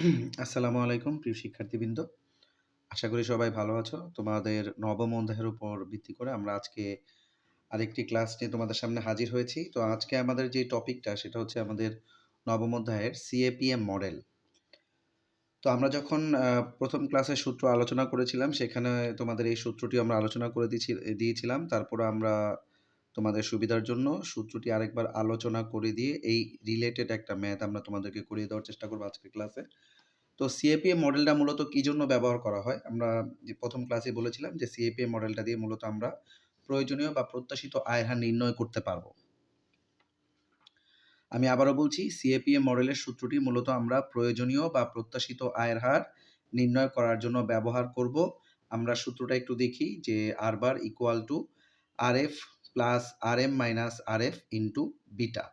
আসসালামু আলাইকুম প্রিয় শিক্ষার্থীবৃন্দ। আশা করি সবাই ভালো আছো। তোমাদের নবম অধ্যায়ের উপর ভিত্তি করে আমরা আজকে আরেকটি ক্লাস নিয়ে তোমাদের সামনে হাজির হয়েছি। তো আজকে আমাদের যে টপিকটা সেটা হচ্ছে আমাদের নবম অধ্যায়ের সিএপিএম মডেল। তো আমরা যখন ১ম ক্লাসে সূত্র আলোচনা করেছিলাম সেখানে তোমাদের এই সূত্রটি আমরা আলোচনা করে দিয়েছিলাম। তারপরে আমরা তোমাদের সুবিধার জন্য সূত্রটি আরেকবার আলোচনা করে দিয়ে এই রিলেটেড একটা ম্যাথ আমরা তোমাদেরকে করিয়ে দেওয়ার চেষ্টা করব আজকের ক্লাসে। তো সিএপিএম মডেলটা মূলত কি জন্য ব্যবহার করা হয়? আমরা যে ১ম ক্লাসে বলেছিলাম যে সিএপিএম মডেলটা দিয়ে মূলত আমরা প্রয়োজনীয় বা প্রত্যাশিত আয়ের হার নির্ণয় করতে পারবো। আমি আবারও বলছি সিএপিএম মডেলের সূত্রটি মূলত আমরা প্রয়োজনীয় বা প্রত্যাশিত আয়ের হার নির্ণয় করার জন্য ব্যবহার করব। আমরা সূত্রটা একটু দেখি যে R bar equal to RF plus RM minus RF into beta.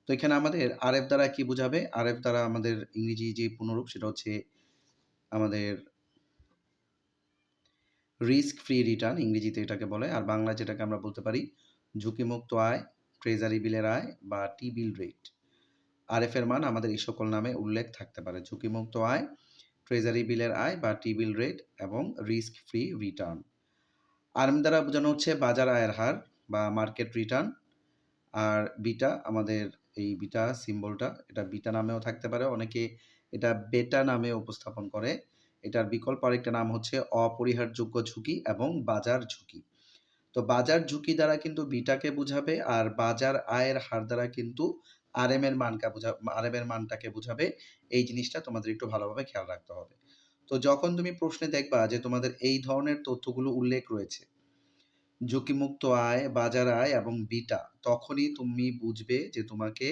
তো এখানে আমাদের আরএফ দ্বারা কি বোঝাবে? আরএফ দ্বারা আমাদের ইংরেজি যে পুনরূপ সেটা হচ্ছে আমাদের রিস্ক ফ্রি রিটার্ন ইংরেজিতে এটাকে বলে। আর বাংলায় যেটাকে আমরা বলতে পারি ঝুঁকিমুক্ত আয়, ট্রেজারি বিলের আয় বা টি বিল রেট। আরএফ এর মান আমাদের এই সকল নামে উল্লেখ থাকতে পারে। ঝুঁকিমুক্ত আয়, ট্রেজারি বিলের আয় বা টি বিল রেট এবং রিস্ক ফ্রি রিটার্ন। আরএম দ্বারা বোঝানো হচ্ছে বাজার আয়ের হার বা মার্কেট রিটার্ন। আর বিটা আমাদের এই বিটা সিম্বলটা এটা বিটা নামেও থাকতে পারে। অনেকে এটা বেটা নামে উপস্থাপন করে। এটার বিকল্প আরেকটা নাম হচ্ছে অপরিহারযোগ্য ঝুঁকি এবং বাজার ঝুঁকি। তো বাজার ঝুঁকি দ্বারা কিন্তু বিটাকে বুঝাবে আর বাজার আয়ের হার দ্বারা কিন্তু আরএম এর মানটাকে বুঝাবে। এই জিনিসটা তোমাদের একটু ভালোভাবে খেয়াল রাখতে হবে। তো যখন তুমি প্রশ্নে দেখবা যে তোমাদের এই ধরনের তথ্যগুলো উল্লেখ রয়েছে ঝুঁকিমুক্ত আয়, বাজার আয় এবং বিটা, তখনই তুমি বুঝবে যে তোমাকে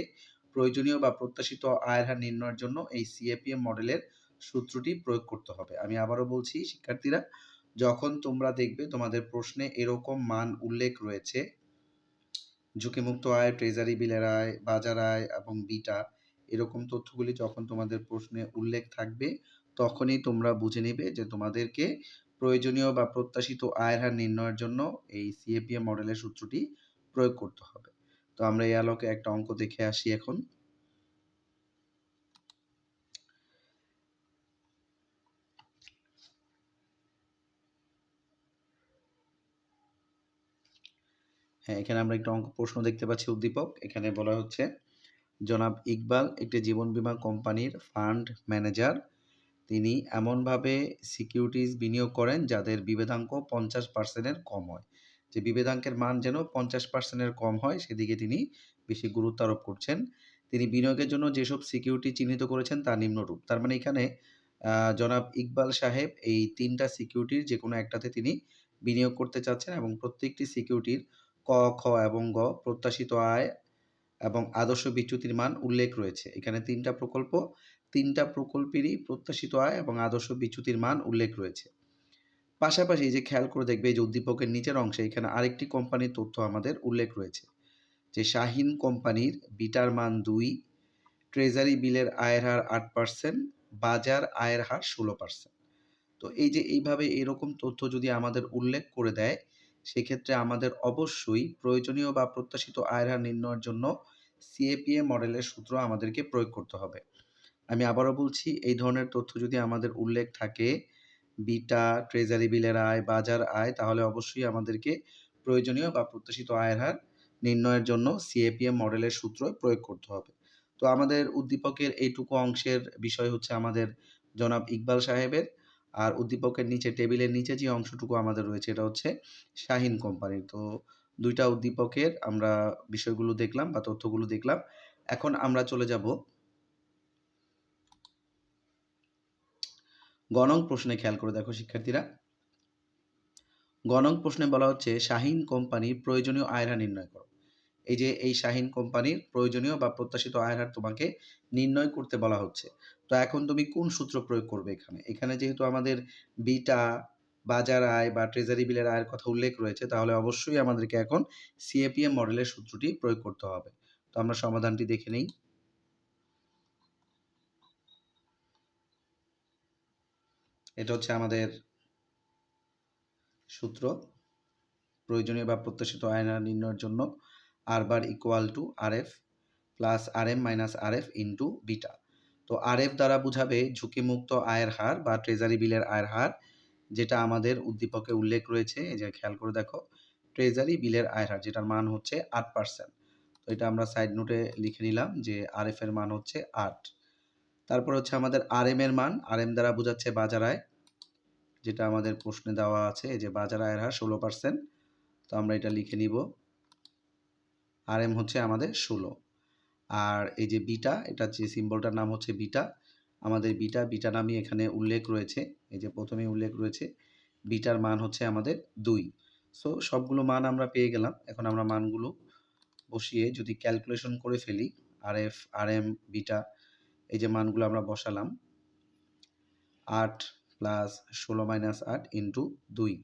প্রয়োজনীয় বা প্রত্যাশিত আয়ের হার নির্ণয়ের জন্য এই সিএপিএম মডেলের সূত্রটি প্রয়োগ করতে হবে। আমি আবারও বলছি শিক্ষার্থীরা, যখন তোমরা দেখবে তোমাদের প্রশ্নে এরকম মান উল্লেখ রয়েছে ঝুঁকিমুক্ত আয়, ট্রেজারি বিলের আয়, বাজার আয় এবং বিটা, এরকম তথ্যগুলি যখন তোমাদের প্রশ্নে উল্লেখ থাকবে তখনই তোমরা বুঝে নিবে যে তোমাদেরকে প্রয়োজনীয় বা প্রত্যাশিত আয়ের হার নির্ণয়ের জন্য এই সিএপিএম মডেলের সূত্রটি প্রয়োগ করতে হবে। তো আমরা এই আলোকে একটা অঙ্ক দেখে আসি এখন। হ্যাঁ, এখানে আমরা একটা অঙ্ক প্রশ্ন দেখতে পাচ্ছি উদ্দীপক। এখানে বলা হচ্ছে জনাব ইকবাল একটি জীবন বীমা কোম্পানির ফান্ড ম্যানেজার। তিনি এমনভাবে সিকিউরিটিজ বিনিয়োগ করেন যাদের বিভেদাঙ্ক 50% কম হয়। যে বিভেদাঙ্কের মান যেন 50% কম হয় সেদিকে তিনি বেশি গুরুত্ব আরোপ করছেন। তিনি বিনিয়োগের জন্য যেসব সিকিউরিটি চিহ্নিত করেছেন তা নিম্নরূপ। তার মানে এখানে জনাব ইকবাল সাহেব এই ৩ টা সিকিউরিটির যেকোনো একটাতে তিনি বিনিয়োগ করতে চাচ্ছেন এবং প্রত্যেকটি সিকিউরিটির ক, খ এবং গ প্রত্যাশিত আয় এবং আদর্শ বিচ্যুতির মান উল্লেখ রয়েছে। এখানে ৩ টা প্রকল্প, ৩ টা প্রকল্পেরই প্রত্যাশিত আয় এবং আদর্শ বিচ্যুতির মান উল্লেখ রয়েছে। পাশাপাশি এই যে খেয়াল করে দেখবে এই যে উদ্দীপকের নিচের অংশে এখানে আরেকটি কোম্পানির তথ্য আমাদের উল্লেখ রয়েছে। যে শাহিন কোম্পানির বিটার মান ২, ট্রেজারি বিলের আয়ের হার ৮%, বাজার আয়ের হার ১৬%। তো এই যে এইভাবে এরকম তথ্য যদি আমাদের উল্লেখ করে দেয়, সেক্ষেত্রে আমাদের অবশ্যই প্রয়োজনীয় বা প্রত্যাশিত আয়ের হার নির্ণয়ের জন্য সিএপিএ মডেলের সূত্র আমাদেরকে প্রয়োগ করতে হবে। আমি আবারও বলছি এই ধরনের তথ্য যদি আমাদের উল্লেখ থাকে বিটা, ট্রেজারি বিলের আয়, বাজার আয়, তাহলে অবশ্যই আমাদেরকে প্রয়োজনীয় বা প্রত্যাশিত আয়ের হার নির্ণয়ের জন্য সিএপিএম মডেলের সূত্র প্রয়োগ করতে হবে। তো আমাদের উদ্দীপকের এইটুকু অংশের বিষয় হচ্ছে আমাদের জনাব ইকবাল সাহেবের। আর উদ্দীপকের নিচে টেবিলের নিচে যে অংশটুকু আমাদের রয়েছে এটা হচ্ছে শাহিন কোম্পানির। তো ২ টা উদ্দীপকের আমরা বিষয়গুলো দেখলাম বা তথ্যগুলো দেখলাম। এখন আমরা চলে যাব গ নং প্রশ্নে। খেয়াল করে দেখো শিক্ষার্থীরা। গ নং প্রশ্নে বলা হচ্ছে শাহিন কোম্পানির প্রয়োজনীয় আয়ের হার নির্ণয় করো। এই যে এই শাহিন কোম্পানির প্রয়োজনীয় বা প্রত্যাশিত আয়ের হার তোমাকে নির্ণয় করতে বলা হচ্ছে। তো এখন তুমি কোন সূত্র প্রয়োগ করবে এখানে? এখানে যেহেতু আমাদের বিটা, বাজার আয় বা ট্রেজারি বিলের আয়ের কথা উল্লেখ রয়েছে তাহলে অবশ্যই আমাদেরকে এখন সিএপিএম মডেলের সূত্রটি প্রয়োগ করতে হবে। তো আমরা সমাধানটি দেখে নেই। এটা হচ্ছে আমাদের সূত্র প্রয়োজনীয় বা প্রত্যাশিত আয়ের হার নির্ণয়ের জন্য R bar equal to RF plus RM minus RF into beta. তো তো আরএফ দ্বারা বুঝাবে ঝুঁকিমুক্ত আয়ের হার বা ট্রেজারি বিলের আয়ের হার, যেটা আমাদের উদ্দীপকে উল্লেখ রয়েছে। এই যে খেয়াল করে দেখো, ট্রেজারি বিলের আয়ের হার যেটার মান হচ্ছে 8%। তো এটা আমরা সাইড নোটে লিখে নিলাম যে আরএফ এর মান হচ্ছে 8। তারপর হচ্ছে আমাদের আরএম এর মান, আরএম দ্বারা বোঝাচ্ছে বাজার আয়, যেটা আমাদের প্রশ্নে দেওয়া আছে। এই যে বাজার আয়ের হার 16%। তো আমরা এটা লিখে নিব, আরএম হচ্ছে আমাদের 16। আর এই যে বিটা, এটা যে সিম্বলটার নাম হচ্ছে বিটা, আমাদের বিটা নামই এখানে উল্লেখ রয়েছে। এই যে প্রথমেই উল্লেখ রয়েছে, বিটার মান হচ্ছে আমাদের 2। সো সবগুলো মান আমরা পেয়ে গেলাম। এখন আমরা মানগুলো বসিয়ে যদি ক্যালকুলেশন করে ফেলি, আরএফ, আরএম, বিটা, এই যে মানগুলো আমরা বসালাম, 8 প্লাস 16 মাইনাস 8 ইন্টু 2।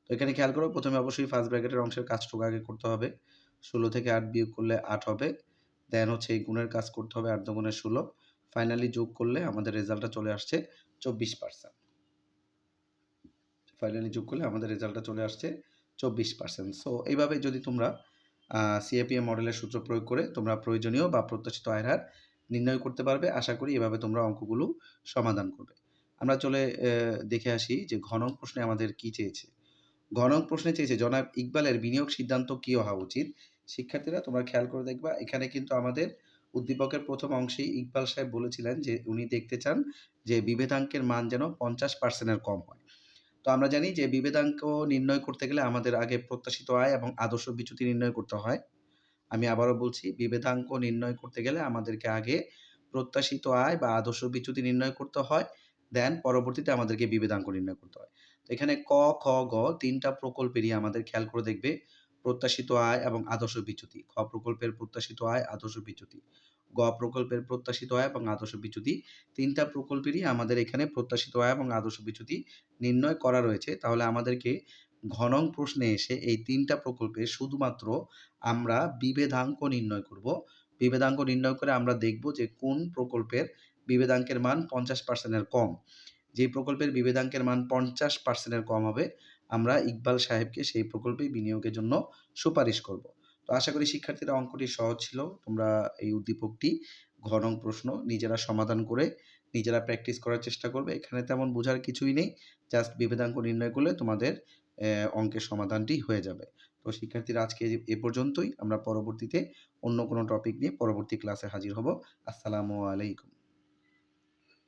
তো এখানে খেয়াল করো, প্রথমে অবশ্যই ফার্স্ট ব্র্যাকেটের অংশের কাজটুকু আগে করতে হবে। 16 থেকে 8 বিয়োগ করলে 8 হবে। দেন হচ্ছে এই গুণের কাজ করতে হবে, 8 দুগুণে 16। ফাইনালি যোগ করলে আমাদের রেজাল্টটা চলে আসছে 24%। ফাইনালি যোগ করলে আমাদের রেজাল্টটা চলে আসছে 24%। সো এইভাবে যদি তোমরা সিএপিএম মডেলের সূত্র প্রয়োগ করে তোমরা প্রয়োজনীয় বা প্রত্যাশিত আয়ের হার নির্ণয় করতে পারবে। আশা করি এভাবে তোমরা অঙ্কগুলো সমাধান করবে। আমরা চলে দেখে আসি যে ঘ নং প্রশ্নে আমাদের কি চেয়েছে। ঘ নং প্রশ্নে চেয়েছে জনাব ইকবালের বিনিয়োগ সিদ্ধান্ত কি হওয়া উচিত। শিক্ষার্থীরা তোমরা খেয়াল করে দেখবা, এখানে কিন্তু আমাদের উদ্দীপকের প্রথম অংশেই ইকবাল সাহেব বলেছিলেন যে উনি দেখতে চান যে বিভেদাঙ্কের মান যেন 50%-এর কম হয়। তো আমরা জানি যে বিভেদাঙ্ক নির্ণয় করতে গেলে আমাদের আগে প্রত্যাশিত আয় এবং আদর্শ বিচ্যুতি নির্ণয় করতে হয়। আমি আবারও বলছি, বিভেদাঙ্ক নির্ণয় করতে গেলে আমাদেরকে আগে প্রত্যাশিত আয় বা আদর্শ বিচ্যুতি নির্ণয় করতে হয়। দেন পরবর্তীতে আমাদেরকে বিভেদাঙ্ক নির্ণয় করতে হয়। তো এখানে ক, খ, গ ৩ টা প্রকল্পেরই আমাদের খেয়াল করে দেখবে প্রত্যাশিত আয় এবং আদর্শ বিচ্যুতি। খ প্রকল্পের প্রত্যাশিত আয়, আদর্শ বিচ্যুতি। গ প্রকল্পের প্রত্যাশিত আয় এবং আদর্শ বিচ্যুতি। ৩ টা প্রকল্পেরই আমাদের এখানে প্রত্যাশিত আয় এবং আদর্শ বিচ্যুতি নির্ণয় করা রয়েছে। তাহলে আমাদেরকে ঘ নং প্রশ্নে এসে এই ৩ টা প্রকল্পের শুধুমাত্র আমরা বিভেদাঙ্ক নির্ণয় করব। বিভেদাঙ্ক নির্ণয় করে আমরা দেখব যে কোন প্রকল্পের বিভেদাঙ্কের মান 50%-এর কম। যে প্রকল্পের বিভেদাঙ্কের মান 50%-এর কম হবে, আমরা ইকবাল সাহেবকে সেই প্রকল্পে বিনিয়োগের জন্য সুপারিশ করব। তো আশা করি শিক্ষার্থীরা অঙ্কটি সহজ ছিল। তোমরা এই উদ্দীপকটি ঘ নং প্রশ্ন নিজেরা সমাধান করে নিজেরা প্র্যাকটিস করার চেষ্টা করবে। এখানে তেমন বোঝার কিছুই নেই। জাস্ট বিভেদাঙ্ক নির্ণয় করলে তোমাদের অঙ্কের সমাধানটি হয়ে যাবে। তো শিক্ষার্থীরা আজকে এ পর্যন্তই। আমরা পরবর্তীতে অন্য কোনো টপিক নিয়ে পরবর্তী ক্লাসে হাজির হব। আসসালামু আলাইকুম।